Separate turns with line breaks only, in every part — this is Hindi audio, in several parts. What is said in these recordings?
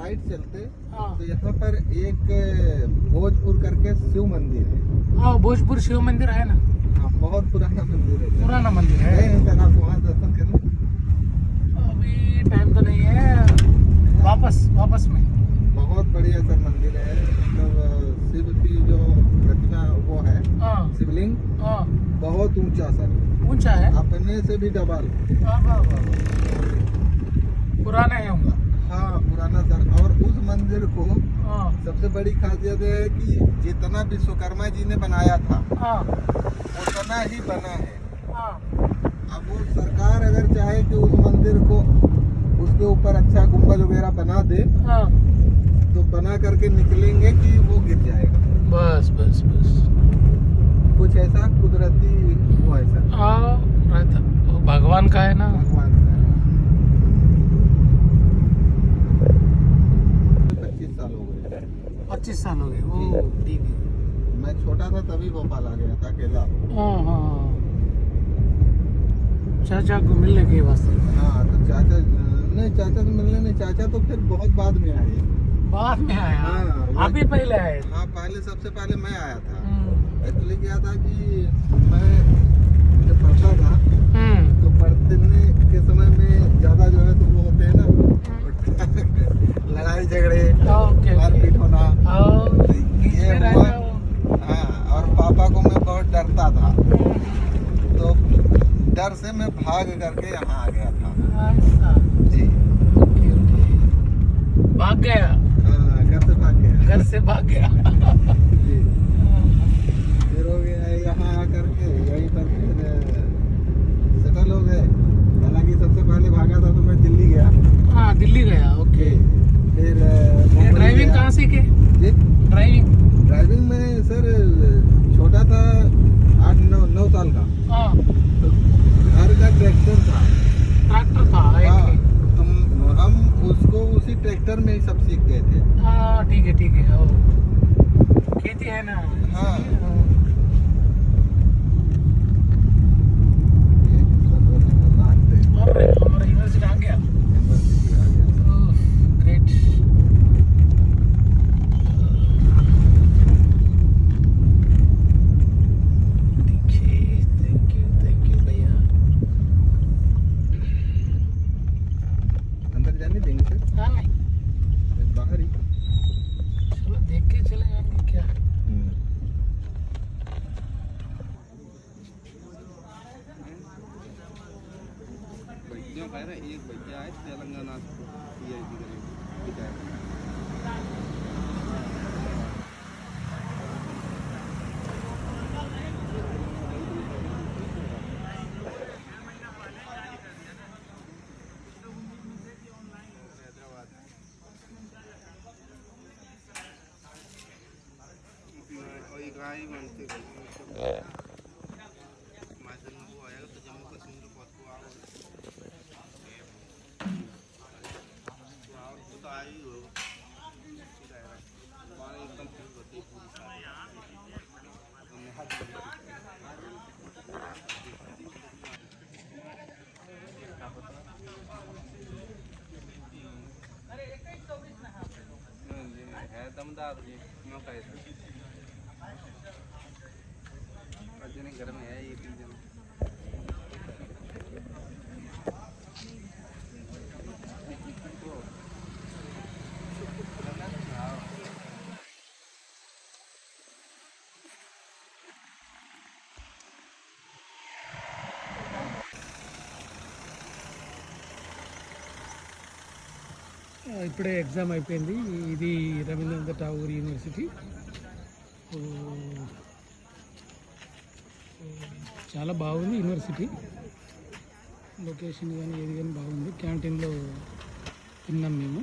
साइड चलते
हाँ
तो यहाँ पर एक भोजपुर करके शिव मंदिर है।
हाँ, भोजपुर शिव मंदिर है ना,
हाँ, बहुत पुराना मंदिर है।
पुराना मंदिर है।
गए हैं सर आप वहाँ दर्शन करने?
अभी टाइम तो नहीं है, वापस में।
बहुत बढ़िया सर मंदिर है, मतलब शिव की जो प्रतिमा वो है,
हाँ
शिवलिंग
हाँ,
बहुत ऊंचा सर,
ऊंचा है।
अपने से भी डबल।
हाँ हाँ हाँ, पुराना है होगा।
हाँ पुराना सर। और उस मंदिर को
हाँ
सबसे बड़ी खासियत है कि जितना विश्वकर्मा जी ने बनाया था
हाँ
उतना ही बना है।
हाँ,
अब वो सरकार अगर चाहे कि उस मंदिर को उसके ऊपर अच्छा गुंबद वगैरह बना दे
हाँ,
तो बना करके निकलेंगे कि वो गिर जाएगा।
बस बस बस।
कुछ ऐसा कुदरती वो है सर,
हाँ रहता, वो भगवान का है ना।
भगवान का। 25 साल हो गए।
25 साल हो गए। ओ ठीक है।
मैं छोटा था तभी भोपाल आ गया था अकेला।
हाँ हाँ, चाचा को मिलने के वास्ते।
हाँ तो चाचा नहीं, चाचा से मिलने नहीं, चाचा तो फिर बहुत बाद में आए।
बाद में आया।
हाँ,
आप भी पहले आए।
हाँ पहले, सबसे पहले मैं आया था।
हम्म,
एक्चुअली क्या था कि मैं जब पढ़ता था तो पढ़ने के समय में ज़्यादा जो है तो वो होते हैं ना लड़ाई झगड़े,
ओके
मारपीट होना,
ओके।
ये हुआ। हाँ, और पापा को मैं बहुत डरता था, तो डर से मैं भाग करके यहाँ आ गया था।
ऐसा,
जी
ओके ओके, भाग गया,
हाँ, घर से भाग गया।
घर से भाग गया।
जी फिर हो गया यहाँ आकर के यहीं पर फिर सेटल हो गए। हालांकि सबसे पहले भागा था तो मैं दिल्ली गया।
हाँ दिल्ली गया, ओके।
फिर
ये ड्राइविंग कहाँ सीखे?
जी ड्राइविंग में सर छोटा था, 8-9 साल का,
हाँ,
तो घर का ट्रैक्टर था।
ट्रैक्टर था
हाँ,
एक।
तो हम उसको उसी ट्रैक्टर में ही सब सीख गए थे।
हाँ ठीक है, ओ, खेती है ना।
हाँ।
हाँ। हमारा यूनिवर्सिटी आ गया।
यूनिवर्सिटी आ गया।
ग्रेट। थैंक यू भैया।
अंदर जाने देंगे सर?
हाँ नहीं,
बाहर ही।
चलो देख के चले जाएंगे क्या।
एक भैया है तेलंगाना से, दमदार जी मौका है घर में है ये 3 जन।
ఇప్పుడే ఎగ్జామ్ అయిపోయింది. ఇది రవీంద్రనాథ్ ఠాగూర్ యూనివర్సిటీ. చాలా బాగుంది యూనివర్సిటీ, లొకేషన్ కానీ ఏది కానీ బాగుంది. క్యాంటీన్లో తిన్నాం మేము.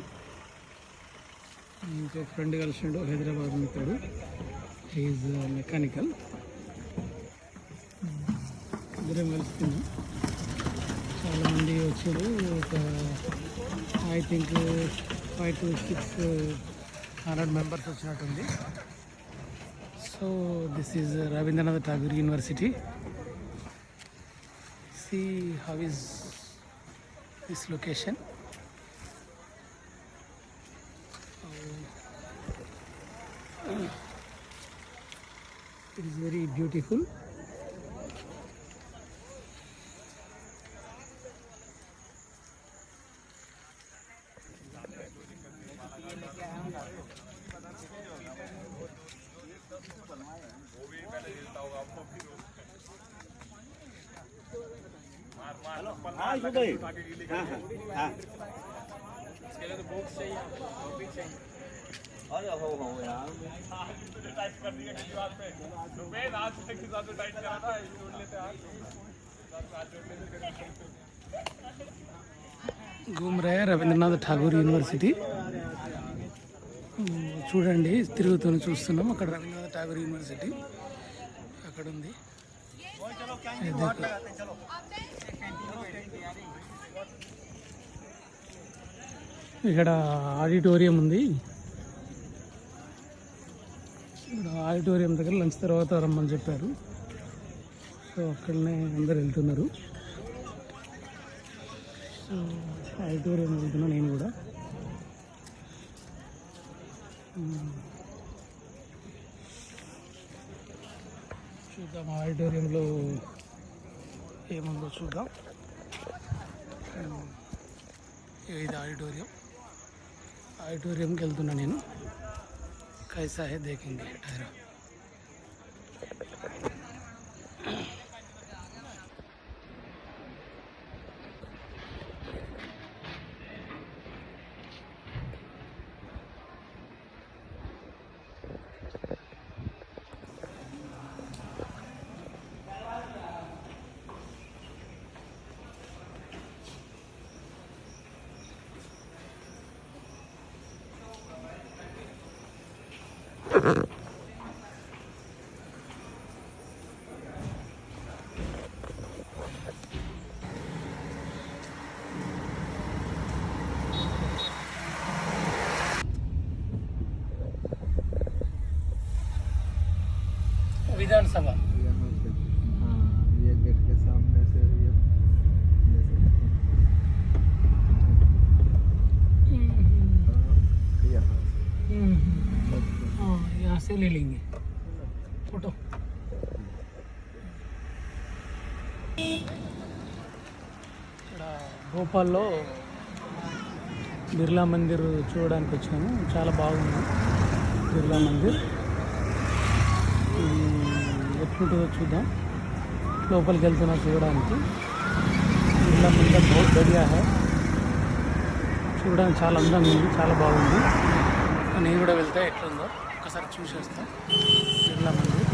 ఇంకో ఫ్రెండ్ కలిసిండు, హైదరాబాద్ ఉంటాడు, ఈజ్ మెకానికల్. ఇద్దరం కలిసి తిన్నాం. చాలామంది వచ్చారు, ఒక ఐ థింక్ 5 to 600 మెంబర్స్ వచ్చినట్టుంది. So this is Rabindranath Tagore university. See how is this location. It is very beautiful.
हाँ इसको दे हाँ हाँ अरे हो यार टाइप कर दिया किसी बात पे मैं आज से किसी बात पे टाइप करा था जोड़ लेते आज
घूम रहे हैं रविंद्रनाथ ఠాగూర్ యూనివర్సిటీ చూడండి తిరుగుతూనే చూస్తున్నాం అక్కడ రవీంద్రనాథ్ ఠాగూర్ యూనివర్సిటీ అక్కడ ఉంది ఇక్కడ ఆడిటోరియం ఉంది ఇక్కడ ఆడిటోరియం దగ్గర లంచ్ తర్వాత రమ్మని చెప్పారు సో అక్కడనే అందరు వెళ్తున్నారు సో ఆడిటోరియం వెళ్తున్నా నేను కూడా చూద్దాం ఆడిటోరియంలో ఏముందో చూద్దాం ఇది ఆడిటోరియంకి వెళ్తున్నా నేను कैसा है देखेंगे ठहरा विधानसभा
यहाँ से हाँ ये गेट के सामने से ये
यहाँ से ले लेंगे फोटो ఇక్కడ భోపాల్లో బిర్లా మందిర్ చూడడానికి వచ్చాము చాలా బాగుంది బిర్లా మందిర్ ఎట్లుంటుందో చూద్దాం లోపలికి వెళ్తున్నా చూడడానికి బిర్లా మందిర్ బహుత్ బడియా హై చూడడానికి చాలా అందంగా ఉంది చాలా బాగుంది నేను కూడా వెళ్తే ఎట్లుందో ఒకసారి చూసేస్తాం బిర్లా మందిర్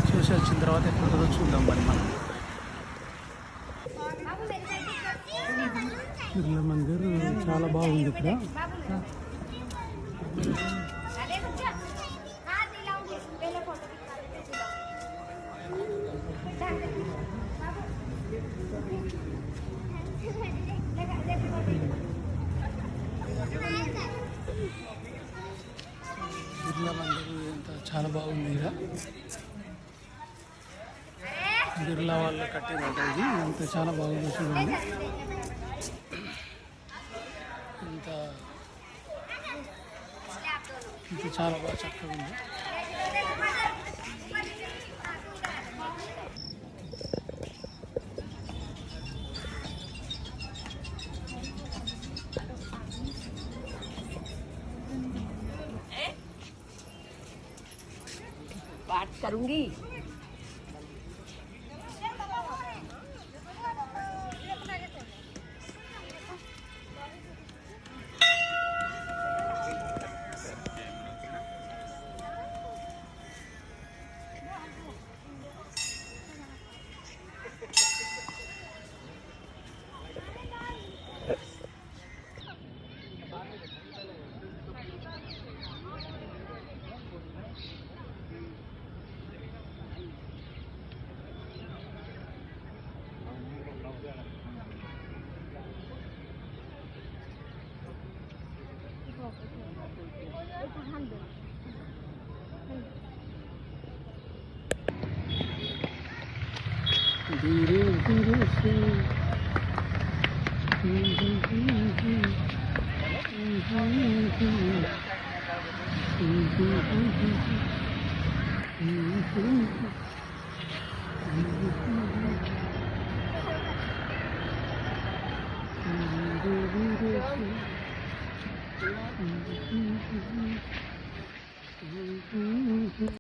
చూసి వచ్చిన తర్వాత ఎట్లుంటుందో చూద్దాం మరి మనం బిర్లా మందిర్ చాలా బాగుంది ఇక్కడ బిర్లా మందిర్ ఎంత చాలా బాగుంది ఇక్కడ బిర్లా వాళ్ళు కట్టినట్టు ఇది అంత చాలా బాగుంది చూడండి ఇంత చాలా బాగా చక్కగా ఉంది
बात करूंगी
धीरे धीरे से